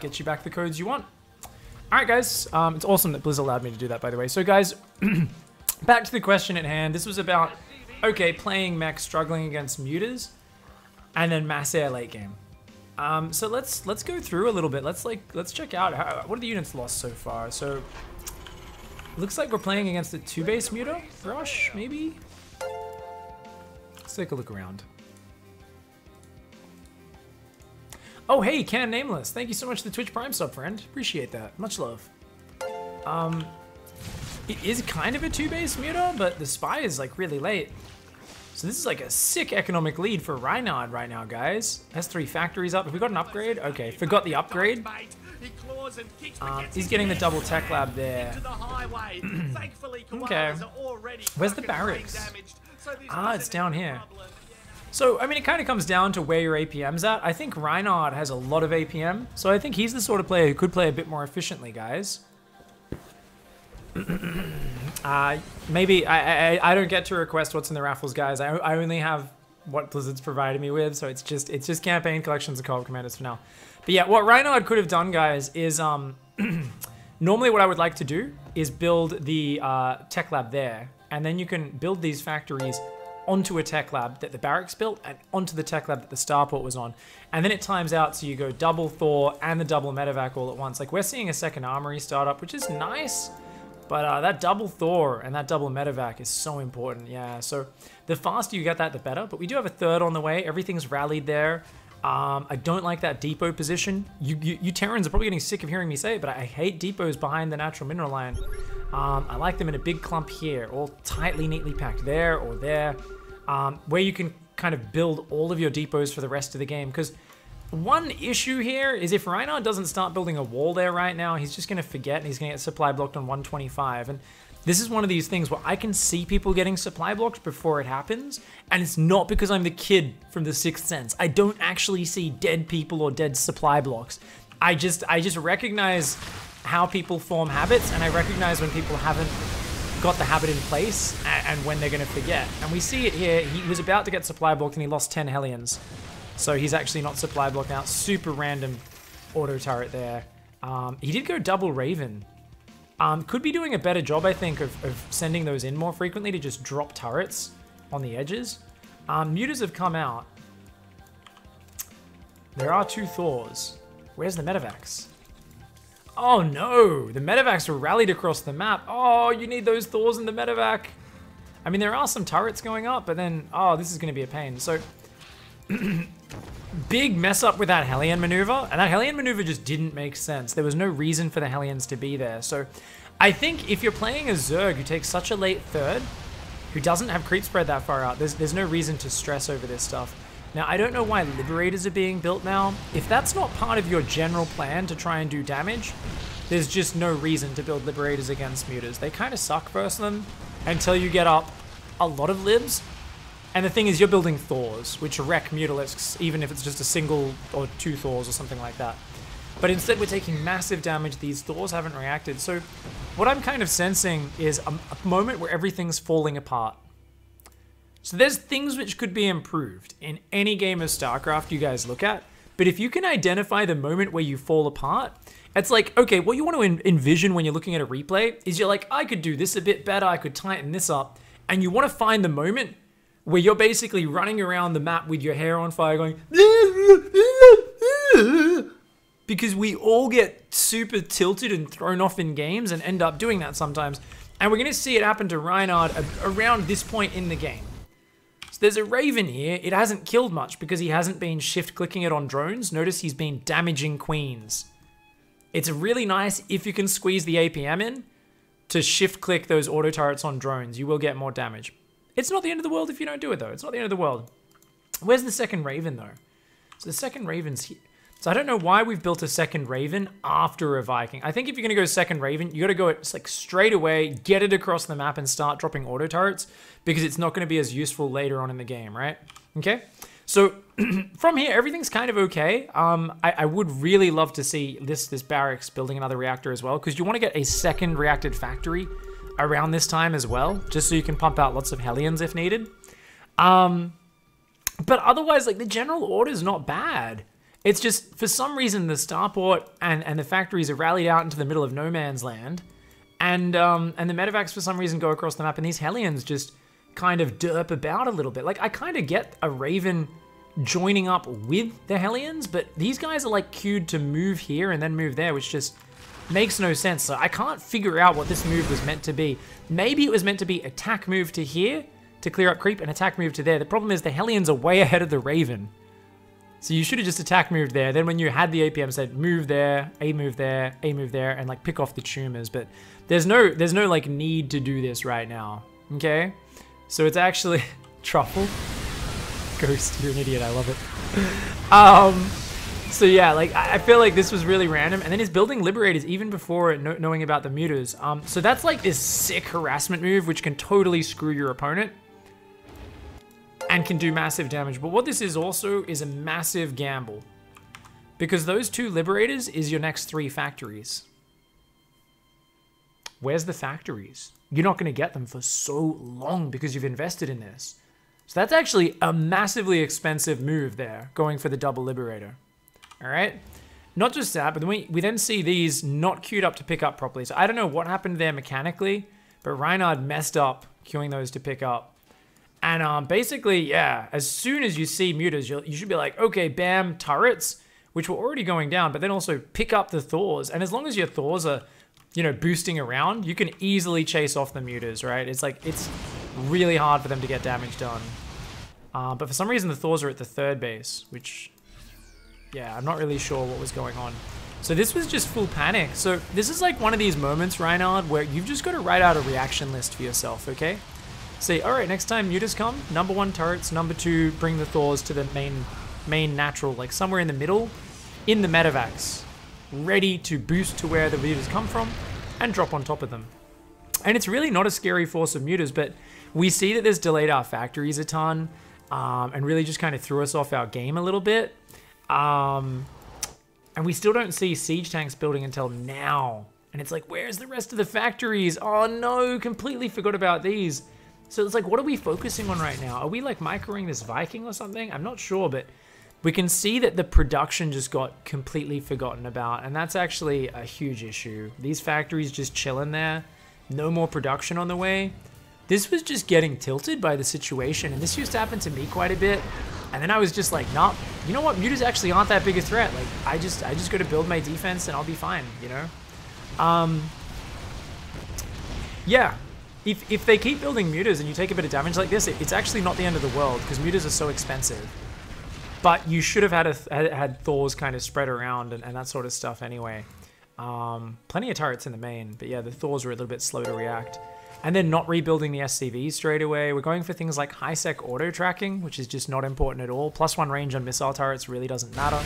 get you back the codes you want. All right, guys. It's awesome that Blizz allowed me to do that, by the way. So, guys, back to the question at hand. This was about, okay, playing Mech, struggling against Mutas, and then mass air late game. So let's go through a little bit. Let's check out what are the units lost so far. So looks like we're playing against a 2-base Muta rush, maybe. Let's take a look around. Oh, hey, Can Nameless. Thank you so much for the Twitch Prime sub, friend. Appreciate that. Much love. It is kind of a 2-base Muta, but the Spy is like really late. So this is like a sick economic lead for Reinhard right now, guys. Has 3 factories up. Have we got an upgrade? Okay, forgot the upgrade. He's getting the double tech lab there. Okay. Where's the barracks? Ah, it's down here. So, I mean, it kind of comes down to where your APM's at. I think Reinhard has a lot of APM, so I think he's the sort of player who could play a bit more efficiently, guys. Maybe I don't get to request what's in the raffles, guys. I only have what Blizzard's provided me with, so it's just campaign collections of co-op commanders for now. But yeah, what Reinhard could have done, guys, is normally what I would like to do is build the tech lab there, and then you can build these factories onto a tech lab that the barracks built and onto the tech lab that the starport was on, and then it times out so you go double Thor and the double medevac all at once. Like, we're seeing a second armory start up, which is nice. But that double Thor and that double medevac is so important, yeah. So the faster you get that, the better. But we do have a third on the way. Everything's rallied there. I don't like that depot position. You Terrans are probably getting sick of hearing me say it, but I hate depots behind the natural mineral line. I like them in a big clump here, all tightly, neatly packed there or there, where you can kind of build all of your depots for the rest of the game. Because one issue here is if Reinhard doesn't start building a wall there right now, he's just going to forget and he's going to get supply blocked on 125. And this is one of these things where I can see people getting supply blocked before it happens. And it's not because I'm the kid from The Sixth Sense. I don't actually see dead people or dead supply blocks. I just recognize how people form habits, and I recognize when people haven't got the habit in place and when they're going to forget. And we see it here. He was about to get supply blocked and he lost 10 Hellions. So he's actually not supply blocked now. Super random auto turret there. He did go double Raven. Could be doing a better job, I think, of sending those in more frequently to just drop turrets on the edges. Mutas have come out. There are 2 Thors. Where's the medevacs? Oh no, the medevacs were rallied across the map. Oh, you need those Thors in the medevac. I mean, there are some turrets going up, but then, oh, this is going to be a pain. So, big mess up with that Hellion maneuver, and that Hellion maneuver just didn't make sense. There was no reason for the Hellions to be there. So I think if you're playing a Zerg who takes such a late third, who doesn't have creep spread that far out, there's no reason to stress over this stuff. Now, I don't know why Liberators are being built now. If that's not part of your general plan to try and do damage, there's just no reason to build Liberators against Mutas. They kind of suck versus them until you get up a lot of libs. And the thing is, you're building Thors, which wreck Mutalisks, even if it's just a single or 2 Thors or something like that. But instead, we're taking massive damage. These Thors haven't reacted. So what I'm kind of sensing is a moment where everything's falling apart. So there's things which could be improved in any game of StarCraft you guys look at. But if you can identify the moment where you fall apart, it's like, okay, what you want to envision when you're looking at a replay is you're like, I could do this a bit better. I could tighten this up. And you want to find the moment where you're basically running around the map with your hair on fire going, because we all get super tilted and thrown off in games and end up doing that sometimes. And we're going to see it happen to Reinhard around this point in the game. So there's a Raven here. It hasn't killed much because he hasn't been shift clicking it on drones. Notice he's been damaging queens. It's really nice if you can squeeze the APM in to shift click those auto turrets on drones. You will get more damage. It's not the end of the world if you don't do it, though. It's not the end of the world. Where's the second Raven, though? So the second Raven's here. So I don't know why we've built a second Raven after a Viking. I think if you're going to go second Raven, you got to go it like straight away, get it across the map and start dropping auto turrets because it's not going to be as useful later on in the game, right? Okay. So from here, everything's kind of okay. I would really love to see this barracks building another reactor as well because you want to get a second reacted factory around this time as well, just so you can pump out lots of Hellions if needed. But otherwise, like, the general order is not bad. It's just, for some reason, the starport and the factories are rallied out into the middle of no man's land. And the medevacs, for some reason, go across the map. And these Hellions just kind of derp about a little bit. Like, I kind of get a Raven joining up with the Hellions, but these guys are, like, queued to move here and then move there, which just makes no sense. So I can't figure out what this move was meant to be. Maybe it was meant to be attack move to here to clear up creep and attack move to there. The problem is the Hellions are way ahead of the Raven. So you should have just attack moved there. Then when you had the APM said move there, A move there, A move there, and like pick off the tumors. But there's no like need to do this right now. Okay? So it's actually Truffle. Ghost, you're an idiot, I love it. So yeah, like I feel like this was really random. And then he's building Liberators even before knowing about the Mutas. So that's like this sick harassment move which can totally screw your opponent. And can do massive damage. But what this is also is a massive gamble. Because those 2 Liberators is your next 3 factories. Where's the factories? You're not going to get them for so long because you've invested in this. So that's actually a massively expensive move there, going for the double Liberator. Alright? Not just that, but we then see these not queued up to pick up properly. So I don't know what happened there mechanically, but Reinhard messed up queuing those to pick up. And basically, yeah, as soon as you see Mutas, you should be like, okay, bam, turrets, which were already going down, but then also pick up the Thors. And as long as your Thors are, you know, boosting around, you can easily chase off the Mutas, right? It's like, it's really hard for them to get damage done. But for some reason, the Thors are at the 3rd base, which, yeah, I'm not really sure what was going on. So this was just full panic. So this is like one of these moments, Reinhard, where you've just got to write out a reaction list for yourself, okay? Say, all right, next time Mutas come, number 1 turrets, number 2, bring the Thors to the main natural, like somewhere in the middle, in the medevacs, ready to boost to where the Mutas come from and drop on top of them. And it's really not a scary force of Mutas, but we see that there's delayed our factories a ton and really just kind of threw us off our game a little bit. And we still don't see siege tanks building until now. And it's like, where's the rest of the factories? Oh no, completely forgot about these. So it's like, what are we focusing on right now? Are we like microing this Viking or something? I'm not sure, but we can see that the production just got completely forgotten about. And that's actually a huge issue. These factories just chilling there. No more production on the way. This was just getting tilted by the situation. And this used to happen to me quite a bit. And then I was just like, nah, you know what? Mutas actually aren't that big a threat. Like, I just got to build my defense and I'll be fine, you know? Yeah. If they keep building Mutas and you take a bit of damage like this, it's actually not the end of the world because Mutas are so expensive. But you should have had Thors kind of spread around and that sort of stuff anyway. Plenty of turrets in the main, but yeah, the Thors were a little bit slow to react. And then not rebuilding the SCVs straight away. We're going for things like high-sec auto-tracking, which is just not important at all. +1 range on missile turrets really doesn't matter.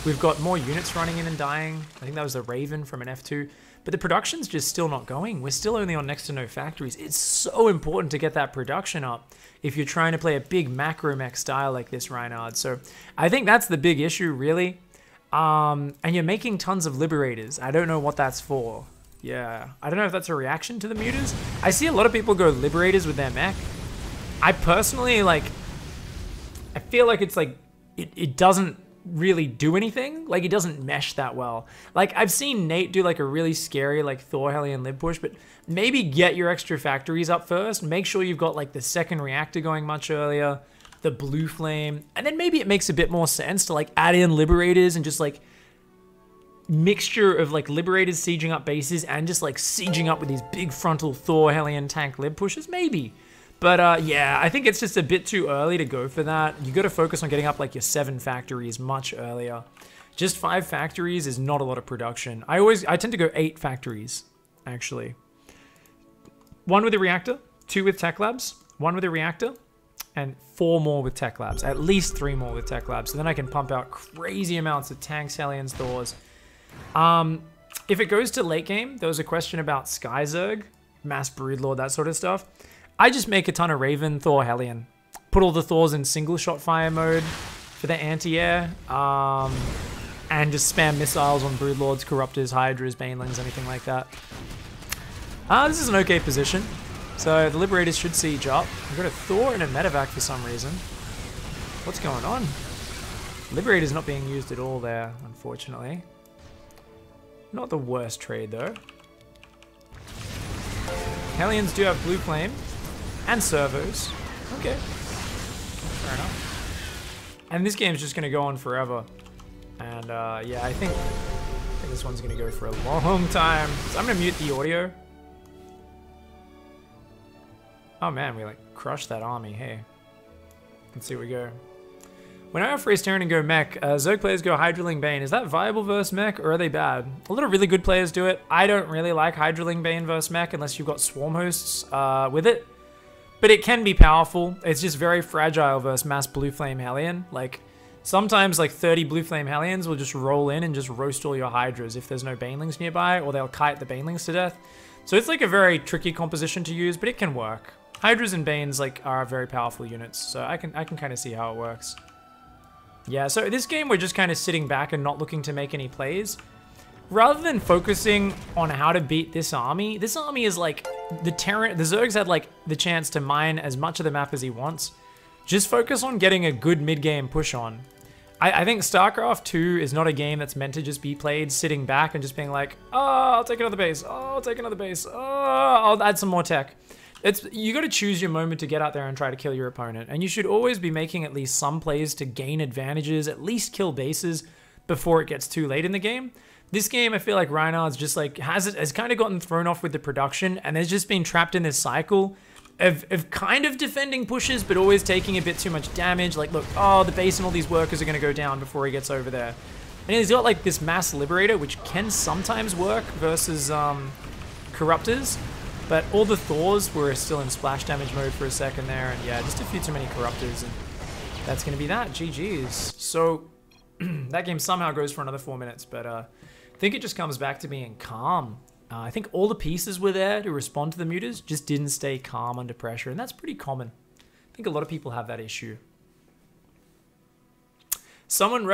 We've got more units running in and dying. I think that was a Raven from an F2. But the production's just still not going. We're still only on next to no factories. It's so important to get that production up if you're trying to play a big macro mech style like this, Reinhard. So I think that's the big issue, really. And you're making tons of Liberators. I don't know what that's for. Yeah, I don't know if that's a reaction to the Mutas. I see a lot of people go Liberators with their mech. I personally, like, I feel like it's like, it doesn't really do anything. Like, it doesn't mesh that well. Like, I've seen Nate do like a really scary like Thor Hellion lib push, but maybe get your extra factories up first. Make sure you've got like the second reactor going much earlier, the blue flame, and then maybe it makes a bit more sense to like add in Liberators and just like mixture of like Liberators sieging up bases and just like sieging up with these big frontal Thor Hellion tank lib pushes, maybe. But yeah, I think it's just a bit too early to go for that. You got to focus on getting up like your 7 factories much earlier. Just 5 factories is not a lot of production. I tend to go 8 factories, actually. 1 with a reactor, 2 with tech labs, 1 with a reactor, and 4 more with tech labs. At least 3 more with tech labs. So then I can pump out crazy amounts of tanks, Hellions, Thors. If it goes to late game, there was a question about Sky Zerg, Mass Broodlord, that sort of stuff. I just make a ton of Raven, Thor, Hellion. Put all the Thors in single shot fire mode for the anti-air. And just spam missiles on Broodlords, Corruptors, Hydras, Banelings, anything like that. This is an okay position. So the Liberators should siege up. I've got a Thor and a medevac for some reason. What's going on? Liberator's not being used at all there, unfortunately. Not the worst trade, though. Hellions do have blue flame and servos. Okay. Fair enough. And this game's just going to go on forever. And yeah, I think this one's going to go for a long time. So I'm going to mute the audio. Oh man, we like crushed that army. Hey. Let's see where we go. When I have Freeze Terran and go Mech, Zerg players go Hydraling Bane. Is that viable versus Mech, or are they bad? A lot of really good players do it. I don't really like Hydraling Bane versus Mech unless you've got Swarm Hosts with it. But it can be powerful. It's just very fragile versus mass Blue Flame Hellion. Like, sometimes like 30 Blue Flame Hellions will just roll in and just roast all your Hydras if there's no Banelings nearby, or they'll kite the Banelings to death. So it's like a very tricky composition to use, but it can work. Hydras and Banes like are very powerful units, so I can kind of see how it works. Yeah, so this game we're just kind of sitting back and not looking to make any plays. Rather than focusing on how to beat this army is like the Zerg's had like the chance to mine as much of the map as he wants. Just focus on getting a good mid-game push on. I think StarCraft 2 is not a game that's meant to just be played sitting back and just being like, oh, I'll take another base, oh, I'll take another base, oh, I'll add some more tech. You got to choose your moment to get out there and try to kill your opponent. And you should always be making at least some plays to gain advantages, at least kill bases before it gets too late in the game. This game, I feel like Reinhardt's just like, has kind of gotten thrown off with the production, and has just been trapped in this cycle of kind of defending pushes, but always taking a bit too much damage. Like, look, oh, the base and all these workers are going to go down before he gets over there. And he's got like this Mass Liberator, which can sometimes work versus Corruptors. But all the Thors were still in splash damage mode for a second there, and yeah, just a few too many Corruptors, and that's going to be that. GG's. So, that game somehow goes for another 4 minutes, but I think it just comes back to being calm. I think all the pieces were there to respond to the Mutas, just didn't stay calm under pressure, and that's pretty common. I think a lot of people have that issue. Someone